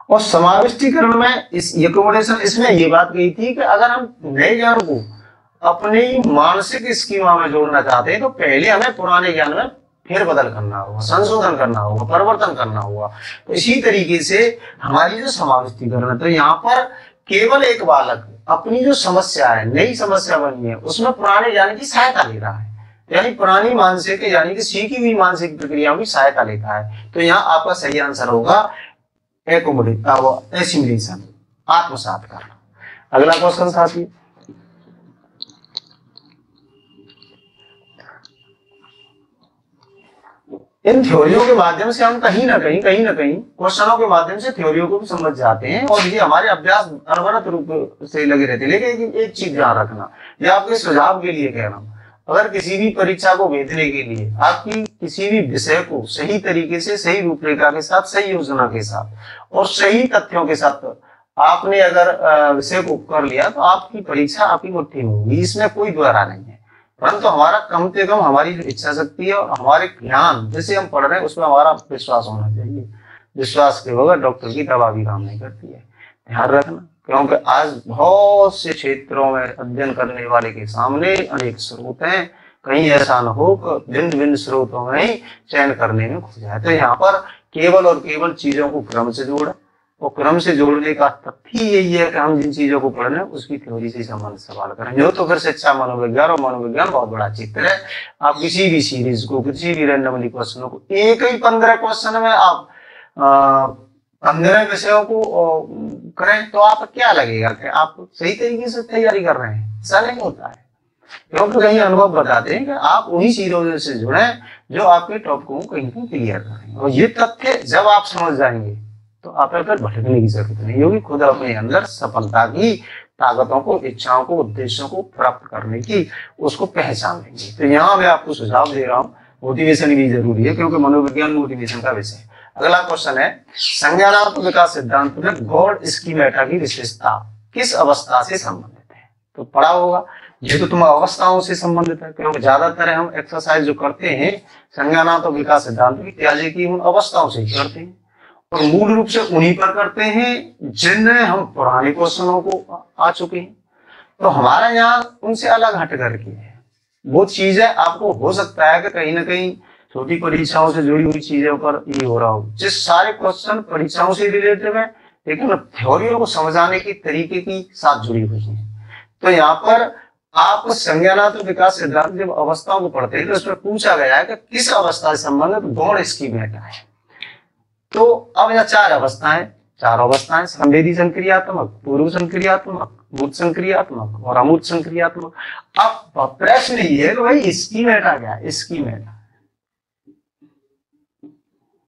और समाविष्टीकरण में इस एकोमोडेशन, इसमें ये बात कही थी कि अगर हम नए ज्ञान को अपनी मानसिक स्कीमा में जोड़ना चाहते हैं तो पहले हमें पुराने ज्ञान में फेरबदल करना होगा, संशोधन करना होगा, परिवर्तन करना होगा। तो इसी तरीके से हमारी जो समाविष्टीकरण है, तो यहाँ पर केवल एक बालक अपनी जो समस्या है, नई समस्या बनी है, उसमें पुराने ज्ञान की सहायता ले रहा है, यानी पुरानी मानसिक, यानी कि सीखी हुई मानसिक प्रक्रियाओं की सहायता लेता है। तो यहाँ आपका सही आंसर होगा एसिमिलेशन, आत्मसात करना। अगला क्वेश्चन साथी, इन थ्योरियों के माध्यम से हम कहीं ना कहीं क्वेश्चनों के माध्यम से थ्योरियों को भी समझ जाते हैं, और ये हमारे अभ्यास अनवरत रूप से लगे रहते हैं। लेकिन एक चीज ध्यान रखना, ये आपके सुझाव के लिए कह रहा हूं, अगर किसी भी परीक्षा को भेजने के लिए आपकी किसी भी विषय को सही तरीके से, सही रूपरेखा के साथ, सही योजना के साथ और सही तथ्यों के साथ आपने अगर विषय को कर लिया तो आपकी परीक्षा आपकी मुट्ठी में होगी, इसमें कोई द्वारा नहीं है। परंतु हमारा कम से कम हमारी जो इच्छा शक्ति है और हमारे ज्ञान जैसे हम पढ़ रहे हैं उसमें हमारा विश्वास होना चाहिए। विश्वास के बगैर डॉक्टर की दवा भी काम नहीं करती है, ध्यान रखना। क्योंकि आज बहुत से क्षेत्रों में अध्ययन करने वाले के सामने अनेक स्रोत हैं, कहीं ऐसा न हो कि भिन्न भिन्न स्रोतों में ही चयन करने में खो जाए। तो यहाँ पर केवल और केवल चीजों को क्रम से जोड़ा, और क्रम से जोड़ने का तथ्य यही है कि हम जिन चीजों को पढ़ रहे हैं उसकी थ्योरी से संबंध सवाल करेंगे। तो फिर शिक्षा मनोविज्ञान, और मनोविज्ञान बहुत बड़ा चित्र है। आप किसी भी सीरीज को, किसी भी रैंडमली क्वेश्चनों को, एक ही 15 क्वेश्चन में आप 15 विषयों को करें तो आप क्या लगेगा कि आप सही तरीके से तैयारी कर रहे हैं? ऐसा नहीं होता है, क्योंकि कहीं अनुभव बताते हैं कि आप उन्हीं चीजों से जुड़े जो आपके टॉपिक को कहीं क्लियर करें। और ये तथ्य जब आप समझ जाएंगे तो आप फिर भटकने की जरूरत नहीं होगी, खुद अपने अंदर सफलता की ताकतों को, इच्छाओं को, उद्देश्यों को प्राप्त करने की उसको पहचान लेंगे। तो यहाँ मैं आपको सुझाव दे रहा हूँ, मोटिवेशन भी जरूरी है क्योंकि मनोविज्ञान मोटिवेशन का विषय है। अगला क्वेश्चन है, संज्ञानात्मक विकास सिद्धांत में गॉड स्कीमेटा की विशेषता किस अवस्था से संबंधित है? तो पढ़ा होगा, ये तो तुम अवस्थाओं से संबंधित है, क्योंकि ज्यादातर हम एक्सरसाइज जो करते हैं संज्ञानात्मक विकास सिद्धांत की त्याजे की उन अवस्थाओं से ही करते हैं, और मूल रूप से उन्हीं पर करते हैं जिनमें हम पुराने क्वेश्चनों को आ चुके हैं। तो हमारा यहाँ उनसे अलग हट करके है, वो चीजें आपको हो सकता है कि कहीं ना कहीं छोटी परीक्षाओं से जुड़ी हुई चीजों पर ये हो रहा हो, जिस सारे क्वेश्चन परीक्षाओं से रिलेटेड है लेकिन थ्योरियों को समझाने के तरीके की साथ जुड़ी हुई है। तो यहाँ पर आप संज्ञानात्मक विकास सिद्धांत जब अवस्थाओं को पढ़ते हैं तो उसमें पूछा गया है कि किस अवस्था से संबंधित गॉड स्कीमेटा है। तो अब यहाँ चार अवस्थाएं, संवेदी संक्रियात्मक, पूर्व संक्रियात्मक, मूर्त संक्रियात्मक और अमूर्त संक्रियात्मक। अब प्रश्न ये है कि भाई स्कीमेटा क्या है? स्कीमेटा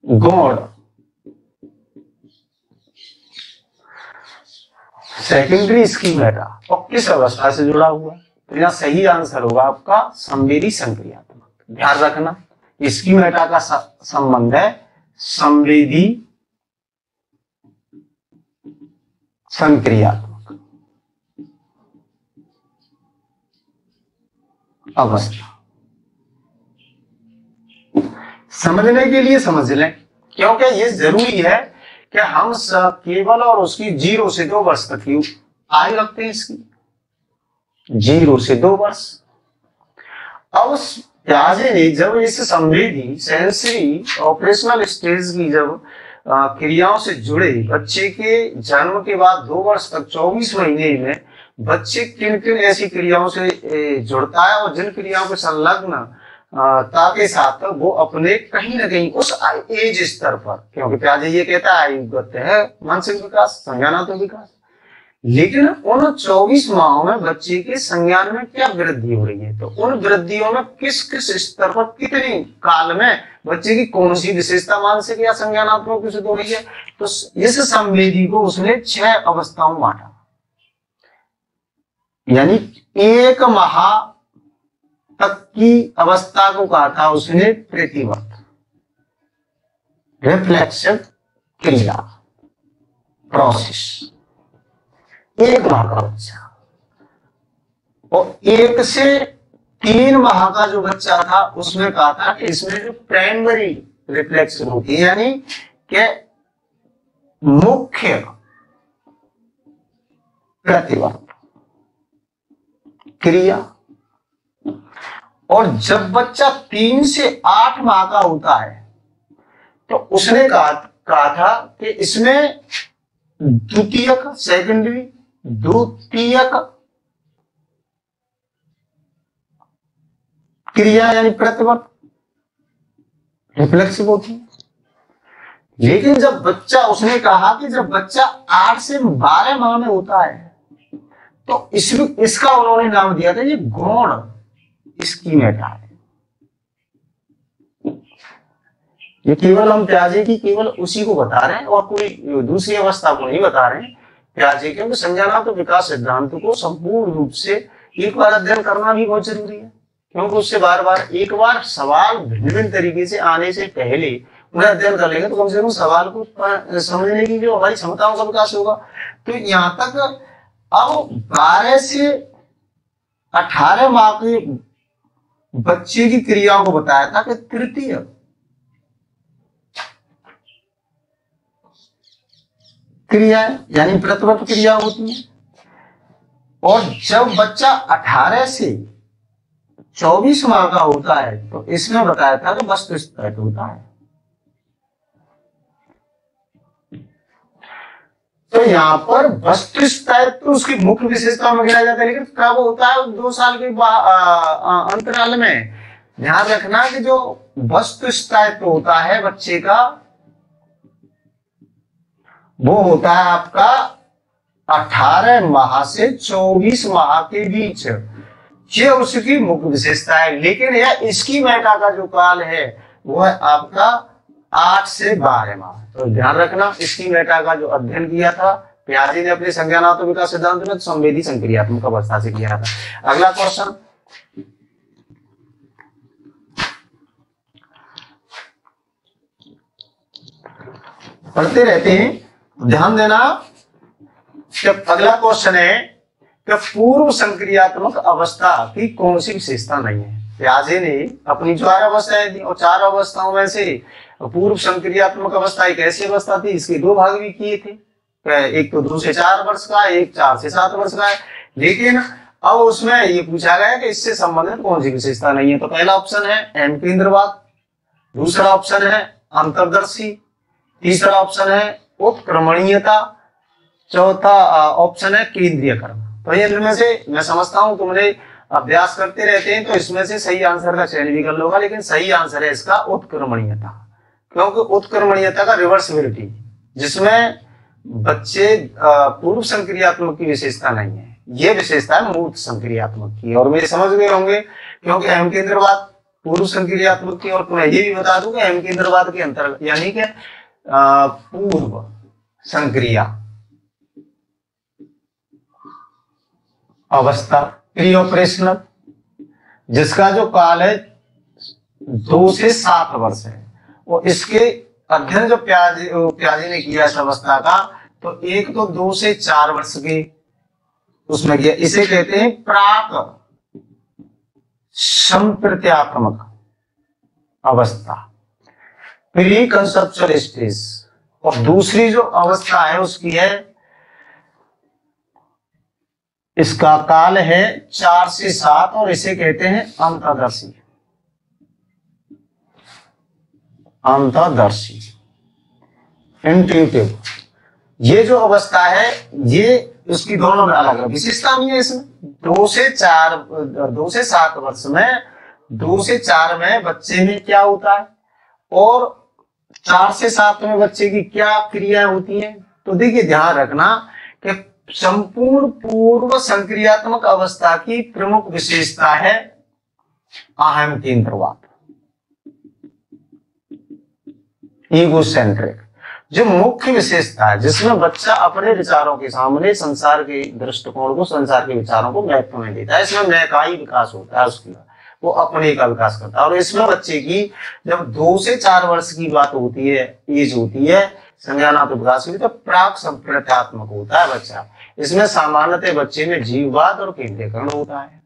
गॉड सेकेंडरी स्कीमेटा और किस अवस्था से जुड़ा हुआ है? तो यहाँ सही आंसर होगा आपका संवेदी संक्रियात्मक। ध्यान रखना, स्कीमेटा का संबंध है संवेदी संक्रियात्मक अवस्था। समझने के लिए समझ लें, क्योंकि ये जरूरी है कि हम सब केवल और उसकी 0 से 2 वर्ष तक की आयु रखते हैं, इसकी 0 से 2 वर्ष। अब प्याजे ने जब इस संवेदी सेंसरी ऑपरेशनल स्टेज की जब क्रियाओं से जुड़े बच्चे के जन्म के बाद 2 वर्ष तक 24 महीने में बच्चे किन किन ऐसी क्रियाओं से जुड़ता है और जिन क्रियाओं के संलग्न के साथ वो अपने कहीं ना कहीं उस एज स्तर पर, क्योंकि प्याजे ये कहता है आयुगत है मानसिक विकास, संज्ञानात्मक विकास, लेकिन उन 24 माहों में बच्चे के संज्ञान में क्या वृद्धि हो रही है, तो उन वृद्धियों में किस किस स्तर पर कितनी काल में बच्चे की कौन सी विशेषता मानसिक या संज्ञानात्मक विकसित हो रही है। तो इस संवेदी को उसने 6 अवस्थाओं में बांटा, यानी 1 माह तक की अवस्था को कहा था उसने प्रतिवर्त, रिफ्लेक्सिव क्रिया प्रोसेस, 1 माह का बच्चा। और 1 से 3 माह का जो बच्चा था उसमें कहा था कि इसमें जो प्राइमरी रिफ्लेक्शन होती है, यानी कि मुख्य प्रतिवर्त क्रिया। और जब बच्चा 3 से 8 माह का होता है तो उसने कहा था कि इसमें द्वितीयक क्रिया यानी प्रतिवर्त रिफ्लेक्सिव होती है। लेकिन जब बच्चा, उसने कहा कि जब बच्चा 8 से 12 माह में होता है तो इसका उन्होंने नाम दिया था ये गौण स्कीमेटा है। ये केवल हम प्याजे की केवल उसी को बता रहे हैं और कोई दूसरी अवस्था को नहीं बता रहे हैं प्याजे, क्योंकि संज्ञानात्मक विकास सिद्धांत को संपूर्ण रूप से एक बार अध्ययन करना भी बहुत जरूरी है, क्योंकि उससे बार बार एक बार सवाल भिन्न भिन्न तरीके से आने से पहले उन्हें अध्ययन कर लेंगे तो कम से कम सवाल को समझने की जो हमारी क्षमताओं का विकास होगा। तो यहाँ तक अब 12 से 18 माह के बच्चे की क्रियाओं को बताया था कि तृतीय क्रिया यानी प्रतिवर्त क्रिया होती है। और जब बच्चा 18 से 24 माह का होता है तो इसमें बताया था कि वस्तुस्थित होता है। तो यहाँ पर वस्तुस्थित तो उसकी मुख्य विशेषताओं में गिना जाता है, लेकिन कब होता है 2 साल के अंतराल में। ध्यान रखना कि जो वस्तुस्थित होता है बच्चे का वो होता है आपका 18 माह से 24 माह के बीच, ये उसकी मुख्य विशेषता है। लेकिन यह इसकी मेटा का जो काल है वो है आपका 8 से 12 माह। तो ध्यान रखना, इसकी मेटा का जो अध्ययन किया था प्याजे ने अपने संज्ञानात्मक विकास सिद्धांत में संवेदी संक्रियात्मक अवस्था से किया था। अगला क्वेश्चन, पढ़ते रहते हैं, ध्यान देना। अगला क्वेश्चन है कि पूर्व संक्रियात्मक अवस्था की कौन सी विशेषता नहीं है। प्याजे ने अपनी 4 अवस्थाएं दी और 4 अवस्थाओं में से पूर्व संक्रियात्मक अवस्था एक ऐसी अवस्था थी, इसके 2 भाग भी किए थे, एक तो 2 से 4 वर्ष का, एक 4 से 7 वर्ष का है। लेकिन अब उसमें ये पूछा गया कि इससे संबंधित कौन सी विशेषता नहीं है। तो पहला ऑप्शन है एम केंद्रवाद, दूसरा ऑप्शन है अंतर्दर्शी, तीसरा ऑप्शन है उत्क्रमणीयता, चौथा ऑप्शन है केंद्रीयकरण। तो ये इनमें से मैं समझता हूं तुमने अभ्यास करते रहते हैं तो इसमें से सही आंसर का चयन भी कर लोगा, लेकिन सही आंसर है इसका उत्क्रमणीयता, क्योंकि उत्क्रमणीयता का रिवर्सिबिलिटी, जिसमें बच्चे पूर्व संक्रियात्मक की विशेषता नहीं है, ये विशेषता है मूर्त संक्रियात्मक की। और मेरे समझ गए होंगे क्योंकि अहम केंद्रवाद पूर्व संक्रियात्मक की, और मैं ये भी बता दूं कि अहम केंद्रवाद के अंतर्गत यानी कि पूर्व संक्रिया अवस्था प्री ऑपरेशनल, जिसका जो काल है 2 से 7 वर्ष है, और इसके अध्ययन जो प्याजे ने किया इस अवस्था का, तो एक तो 2 से 4 वर्ष के उसमें किया, इसे कहते हैं प्राक संप्रत्यात्मक अवस्था, प्री कंसेप्चुअल स्टेज। और दूसरी जो अवस्था है उसकी है, इसका काल है 4 से 7 और इसे कहते हैं अंतर्दर्शी। अंतर्दर्शी, इंट्यूटिव, ये जो अवस्था है ये उसकी दोनों में अलग अलग विशेषता भी है। इसमें 2 से 7 वर्ष में 2 से 4 में बच्चे में क्या होता है और 4 से 7 में बच्चे की क्या क्रियाएं होती हैं। तो देखिए ध्यान रखना कि संपूर्ण पूर्व संक्रियात्मक अवस्था की प्रमुख विशेषता है अहम केंद्रवाद, ईगोसेंट्रिक, जो मुख्य विशेषता है जिसमें बच्चा अपने विचारों के सामने संसार के दृष्टिकोण को, संसार के विचारों को महत्व नहीं देता है। इसमें मैं का ही विकास होता है, उसकी वो अपने का विकास करता है। और इसमें बच्चे की जब 2 से 4 वर्ष की बात होती है, एज होती है संज्ञानात्मक विकास की, तो प्राक संप्रत्यात्मक होता है बच्चा। इसमें सामान्यतः बच्चे में जीववाद और केंद्रीकरण होता है।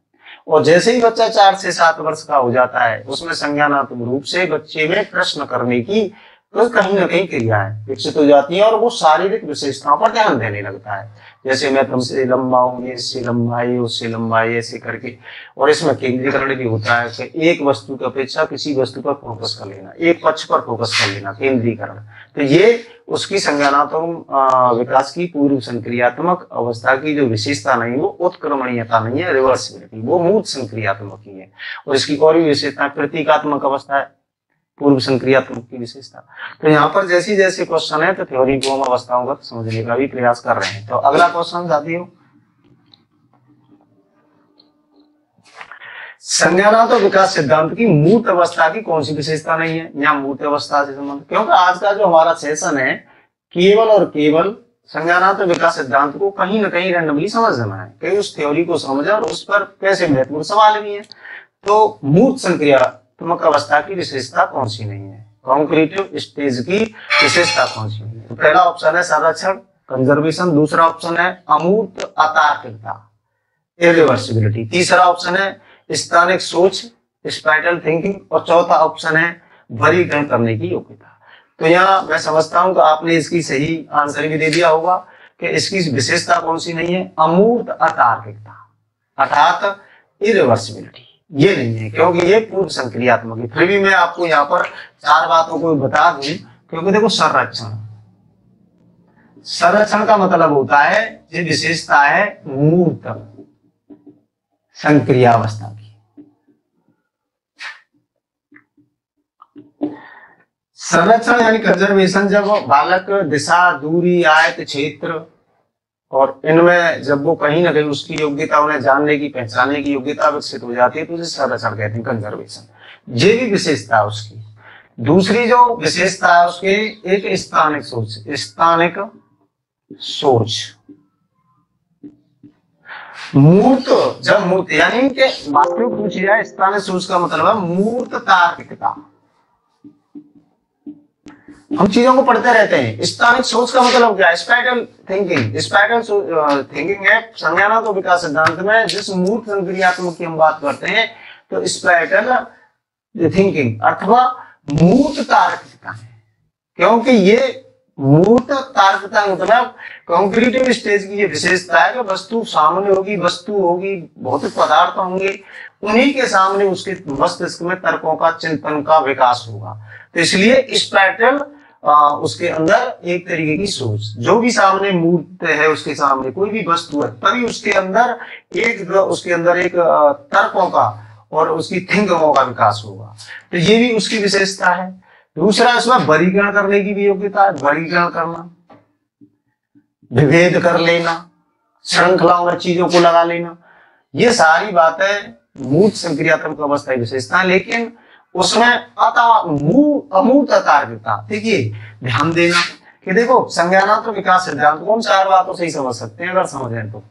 और जैसे ही बच्चा 4 से 7 वर्ष का हो जाता है उसमें संज्ञानात्मक रूप से बच्चे में प्रश्न करने की तो कहीं ना कहीं क्रियाएं विकसित हो जाती है और वो शारीरिक विशेषताओं पर ध्यान देने लगता है। जैसे मैं तुमसे लंबा हूं, ये इससे लंबा है, उससे लंबा है, ऐसे करके। और इसमें केंद्रीकरण भी होता है कि एक वस्तु की अपेक्षा किसी वस्तु पर फोकस कर लेना, एक पक्ष पर फोकस कर लेना, केंद्रीकरण। तो ये उसकी संज्ञानात्मक विकास की पूर्व संक्रियात्मक अवस्था की जो विशेषता नहीं, वो उत्क्रमणीयता नहीं है, रिवर्सिबिलिटी, वो मूर्त संक्रियात्मक ही है। और इसकी और भी विशेषता प्रतीकात्मक अवस्था है, पूर्व संक्रियात्मक की विशेषता। तो यहाँ पर जैसे जैसे क्वेश्चन है तो थ्योरी को हम अवस्थाओं का समझने का भी प्रयास कर रहे हैं। तो अगला क्वेश्चन साथियों, संज्ञानात्मक विकास सिद्धांत की मूर्त अवस्था की कौन सी विशेषता नहीं है। यहाँ मूर्त अवस्था से संबंध, क्योंकि आज का जो हमारा सेशन है केवल और केवल संज्ञानात्मक विकास सिद्धांत को कहीं ना कहीं रैंडमली समझना है, कहीं उस थ्योरी को समझा और उस पर कैसे महत्वपूर्ण सवाल भी है। तो मूर्त संक्रियात्मक अवस्था की विशेषता कौन सी नहीं है, कॉन्क्रीटिव स्टेज की विशेषता कौन सी नहीं है। तो पहला ऑप्शन है संरक्षण, कंजर्वेशन। दूसरा ऑप्शन है अमूर्त अतार्किकता, इरिवर्सिबिलिटी। तीसरा ऑप्शन है स्थानिक सोच, स्पाइटल थिंकिंग। और चौथा ऑप्शन है वर्गीकरण करने की योग्यता। तो यहाँ मैं समझता हूं कि आपने इसकी सही आंसर भी दे दिया होगा कि इसकी विशेषता कौन सी नहीं है, अमूर्त अतार्किकता अर्थात इरिवर्सिबिलिटी, ये नहीं है, क्योंकि ये पूर्व संक्रियात्मक है। फिर भी मैं आपको यहाँ पर 4 बातों को बता दूं, क्योंकि देखो संरक्षण का मतलब होता है, ये विशेषता है मूर्त संक्रियावस्था की। संरक्षण यानी कंजर्वेशन, जब बालक दिशा, दूरी, आयत, क्षेत्र और इनमें जब वो कहीं ना कहीं उसकी योग्यता, उन्हें जानने की, पहचानने की योग्यता विकसित हो जाती है तो उसे संरक्षण कहते हैं, कंजर्वेशन। ये भी विशेषता है उसकी। दूसरी जो विशेषता है उसके, एक स्थानिक सोच, स्थानिक सोच। मूर्त, जब मूर्त यानी कि वास्तविक पूछी जाए, स्थानिक सोच का मतलब है मूर्त तार्किकता। हम चीजों को पढ़ते रहते हैं। स्थानिक सोच का मतलब क्या है, स्पाइटल थिंकिंग। स्पाइटल थिंकिंग है संज्ञानात्मक विकास सिद्धांत में जिस मूर्त संक्रियात्मक की हम बात करते हैं, तो स्पाइटल थिंकिंग अथवा मूर्त तार्किकता है। क्योंकि ये मूर्त तार्किकता मतलब कॉन्क्रीटिव स्टेज की ये विशेषता है कि वस्तु सामने होगी, वस्तु होगी, भौतिक पदार्थ होंगे, उन्हीं के सामने उसके मस्तिष्क में तर्कों का, चिंतन का विकास होगा। तो इसलिए स्पाइटल उसके अंदर एक तरीके की सोच, जो भी सामने मूर्त है, उसके सामने कोई भी वस्तु है, तभी उसके अंदर एक तर्कों का और उसकी थिंकिंगों का विकास होगा। तो ये भी उसकी विशेषता है। दूसरा, इसमें वर्गीकरण करने की भी योग्यता है। वर्गीकरण करना, विभेद कर लेना, श्रृंखलाओं में चीजों को लगा लेना, ये सारी बातें मूर्त संक्रियात्मक अवस्था की विशेषता है। लेकिन उसमें अमूर्त तार्किकता, देखिए ध्यान देना कि देखो संज्ञानात्मक विकास सिद्धांत को हम 4 बातों से ही समझ सकते हैं अगर समझें तो।